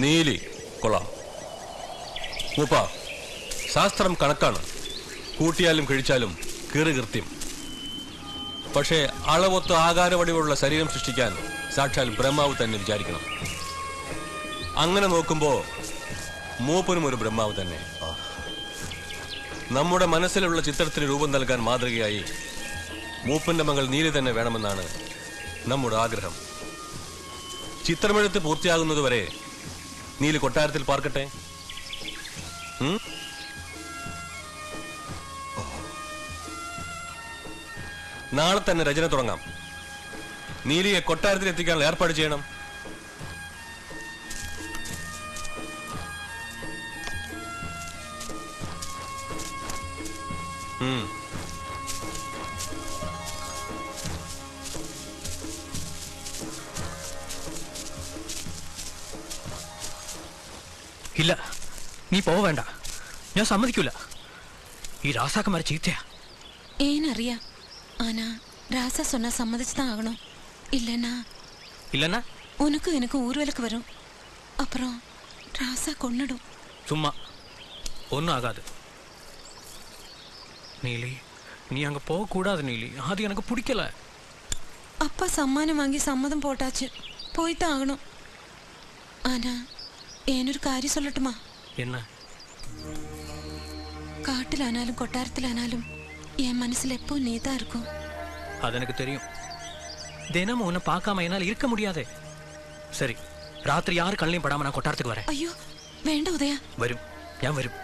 നീലി കൊള്ളാം. മൂപ്പ, ശാസ്ത്രം കണക്കാണ്. കൂട്ടിയാലും കഴിച്ചാലും കീറുകൃത്യം. പക്ഷേ അളവൊത്ത് ആകാരവടിവുള്ള ശരീരം സൃഷ്ടിക്കാൻ സാക്ഷാൽ ബ്രഹ്മാവ് തന്നെ വിചാരിക്കണം. അങ്ങനെ നോക്കുമ്പോ മൂപ്പനും ഒരു ബ്രഹ്മാവ് തന്നെ. നമ്മുടെ മനസ്സിലുള്ള ചിത്രത്തിന് രൂപം നൽകാൻ മാതൃകയായി മൂപ്പന്റെ മകൾ നീലി തന്നെ വേണമെന്നാണ് നമ്മുടെ ആഗ്രഹം. ചിത്രമെഴുത്ത് പൂർത്തിയാകുന്നതുവരെ നീലി കൊട്ടാരത്തിൽ പാർക്കട്ടെ. നാളെ തന്നെ രചന തുടങ്ങാം. നീലിയെ കൊട്ടാരത്തിൽ എത്തിക്കാനുള്ള ഏർപ്പാട് ചെയ്യണം. ഇല്ല, നീ പോവേണ്ട. ഞാൻ സമ്മതിക്കൂല. ഈ ராசாக்கமாரி சீத்தையா ஏனறியா? ஆனா ராசா சொன்னா சம்மதிச்சுதான் ஆகணும். இல்லைன்னா இல்லைன்னா உனக்கும் எனக்கும் ஊர்வலுக்கு வரும். அப்புறம் ராசா கொன்னுடும். சும்மா ஒன்றும் ஆகாது. நீலி, நீ அங்கே போகக்கூடாது நீலி. அது எனக்கு பிடிக்கல. அப்பா சம்மானம் வாங்கி சம்மதம் போட்டாச்சு. போய்தான் ஆகணும். ஆனா ஏனொரு காரியம் சொல்லட்டுமா? என்ன? காட்டிலானாலும் கொட்டாரத்திலானாலும் என் மனசுல எப்போ நீதான் இருக்கும். அது எனக்கு தெரியும். தினமும் உன்னை பார்க்காம என்னால் இருக்க முடியாதே. சரி, ராத்திரி யாரு கண்ணையும் படாம நான் கொட்டாரத்துக்கு வரேன். ஐயோ வேണ്ട உதயா. വരും, ഞാൻ വരും.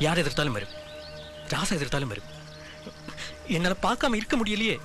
யார் எதிர்த்தாலும் வரும். ராசா எதிர்த்தாலும் வரும். என்னால பார்க்காம இருக்க முடியலையே.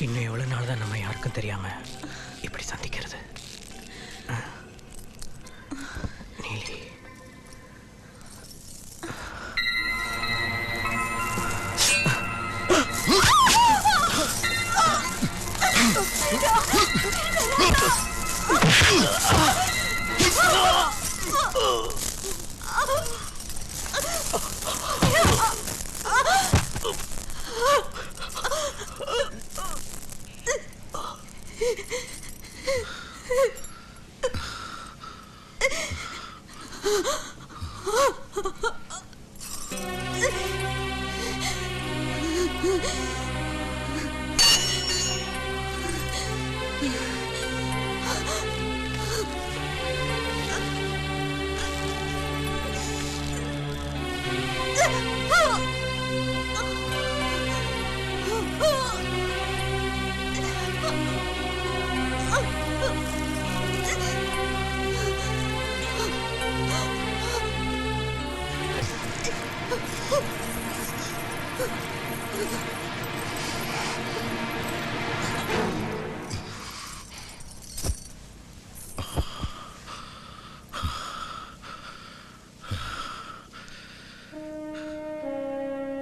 இன்னும் எவ்வளவு நாள் தான் நம்ம யாருக்கும் தெரியாம இப்படி சந்திக்கிறது? நீலி,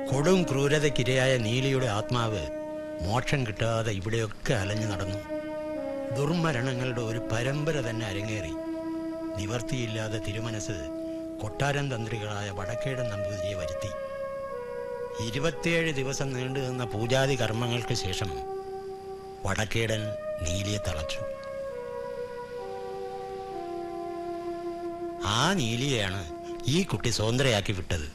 കൊടും ക്രൂരതയ്ക്കിരയായ നീലിയുടെ ആത്മാവ് മോക്ഷം കിട്ടാതെ ഇവിടെയൊക്കെ അലഞ്ഞു നടന്നു. ദുർമരണങ്ങളുടെ ഒരു പരമ്പര തന്നെ അരങ്ങേറി. നിവർത്തിയില്ലാതെ തിരുമനസ് കൊട്ടാരം തന്ത്രികളായ വടക്കേടൻ നമ്പൂതിരിയെ വരുത്തി. 27 ദിവസം നീണ്ടു നിന്ന പൂജാതി കർമ്മങ്ങൾക്ക് ശേഷം വടക്കേടൻ നീലിയെ തളച്ചു. ആ നീലിയെയാണ് ഈ കുട്ടി സ്വതന്ത്രയാക്കി വിട്ടത്.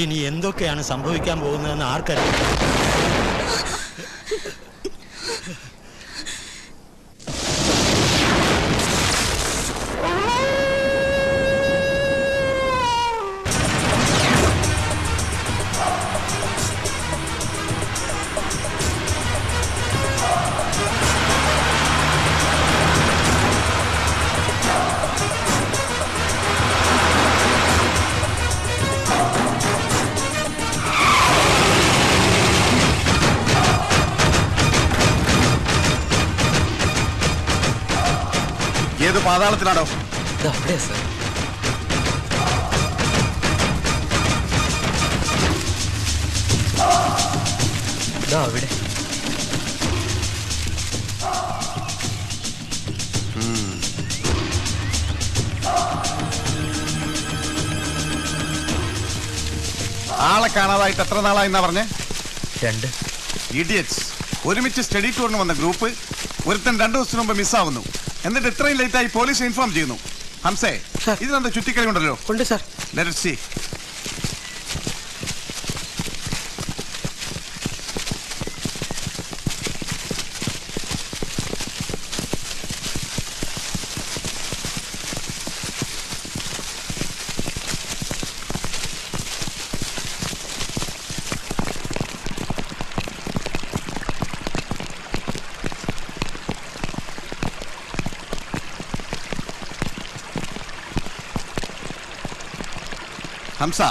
ഇനി എന്തൊക്കെയാണ് സംഭവിക്കാൻ പോകുന്നതെന്ന് ആർക്കറിയാം? ഏത് പാതാളത്തിലാണോ? അവിടെ സർ. അവിടെ ആളെ കാണാതായിട്ട് എത്ര നാളായിന്നാ പറഞ്ഞേ? 2. ഇഡിയറ്റ്സ്. ഒരുമിച്ച് സ്റ്റഡി ടൂറിന് വന്ന ഗ്രൂപ്പ് ഒരുത്തൻ 2 ദിവസത്തിന് മുമ്പ് മിസ്സാവുന്നു. എന്നിട്ട് ഇത്രയും ലേറ്റായി പോലീസ് ഇൻഫോം ചെയ്യുന്നു. ഹംസേ, ഇതിനെന്താ ചുറ്റിക്കളി ഉണ്ടല്ലോ? ഉണ്ട് sir. Let us see. Hamsa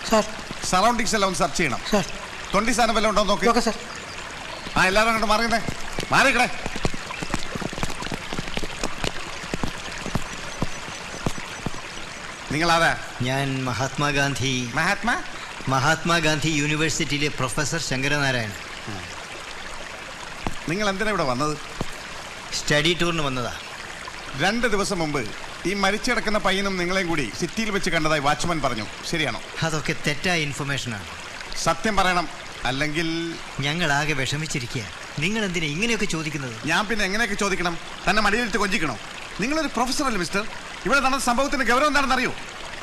sir. Surroundings എല്ലാം ഒന്ന് സെർച്ച് ചെയ്യണം. സാർ. 20 സാധനം വല്ലതും ഉണ്ടോ നോക്ക്. Okay sir. ആ, എല്ലാവരും അങ്ങോട്ട് മാറിയേ. മാറിക്കടേ. നിങ്ങൾ ആരാ? ഞാൻ മഹാത്മാഗാന്ധി യൂണിവേഴ്സിറ്റിയിലെ പ്രൊഫസർ ശങ്കരനാരായണൻ. നിങ്ങൾ എന്തിനാ ഇവിടെ വന്നത്? സ്റ്റഡി ടൂറിന് വന്നതാ. 2 ദിവസം മുമ്പ് ഈ മരിച്ചിടക്കുന്ന പയ്യനും നിങ്ങളെയും കൂടി സിറ്റിയിൽ വെച്ച് കണ്ടതായി വാച്ച്മാൻ പറഞ്ഞു. ശരിയാണോ? അതൊക്കെ തെറ്റായ ഇൻഫർമേഷനാണ്. സത്യം പറയണം, അല്ലെങ്കിൽ ഞങ്ങളാകെ വിഷമിച്ചിരിക്കുക. നിങ്ങൾ എന്തിനാ ഇങ്ങനെയൊക്കെ ചോദിക്കുന്നത്? ഞാൻ പിന്നെ എങ്ങനെയൊക്കെ ചോദിക്കണം? തന്നെ മടിയിലിട്ട് കൊഞ്ചിക്കണോ? നിങ്ങളൊരു പ്രൊഫസർ അല്ലേ മിസ്റ്റർ? ഇവിടെ നടന്ന സംഭവത്തിന്റെ ഗൗരവം എന്താണെന്ന് അറിയോ?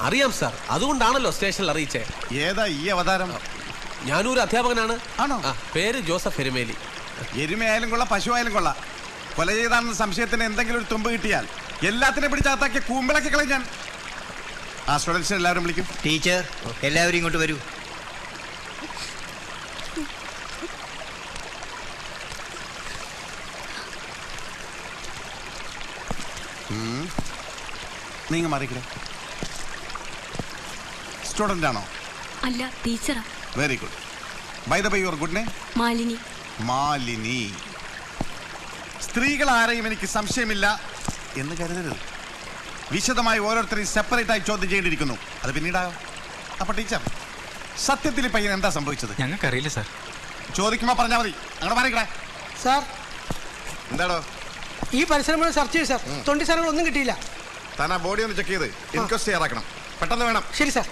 അറിയാം സാർ, അതുകൊണ്ടാണല്ലോ സ്റ്റേഷനിൽ അറിയിച്ചേ. ഏതാ ഈ അവതാരം? ഞാനൊരു അധ്യാപകനാണ്. ആണോ? പേര് ജോസഫ് എരുമേലി. എരുമയായാലും കൊള്ളാം, പശുവായാലും കൊള്ളാം. കൊല ചെയ്താണെന്ന സംശയത്തിന് എന്തെങ്കിലും ഒരു തുമ്പ് കിട്ടിയാൽ എല്ലാത്തിനെ പിടിച്ചകത്താക്കിയ കൂമ്പിളക്കി കളയും ഞാൻ. ആ സ്റ്റുഡൻസിനെ എല്ലാവരും വിളിക്കും. ടീച്ചർ, എല്ലാവരും ഇങ്ങോട്ട് വരൂ. നീങ്ങ മാറിക്കടേ. സ്റ്റുഡന്റ് ആണോ? അല്ല, ടീച്ചറാ. Very good. By the by, your good name? Malini. Malini. സ്ത്രീകൾ ആരെയും എനിക്ക് സംശയമില്ല എന്ന് കരുതരുത്. വിശദമായി ഓരോരുത്തരെയും സെപ്പറേറ്റ് ആയി ചോദ്യം ചെയ്യേണ്ടിയിരിക്കുന്നു. അത് പിന്നീടായോ? അപ്പൊ ടീച്ചർ, സത്യത്തിൽ ഈ പയ്യൻ എന്താ സംഭവിച്ചത്? ഞങ്ങൾക്കറിയില്ല സാർ. ചോദിക്കുമ്പോ പറഞ്ഞാൽ മതി. അങ്ങനെ പറയണേ സാർ. എന്താടോ? ഈ പരിസരം മുഴുവൻ സെർച്ച് ചെയ്തു സാർ. തൊണ്ടി സാധനങ്ങൾ ഒന്നും കിട്ടിയില്ല. താൻ ആ ബോഡി ഒന്ന് ചെക്ക് ചെയ്ത് ഇൻക്വസ്റ്റ് ചെയ്യാറാക്കണം. പെട്ടെന്ന് വേണം. ശരി സാർ.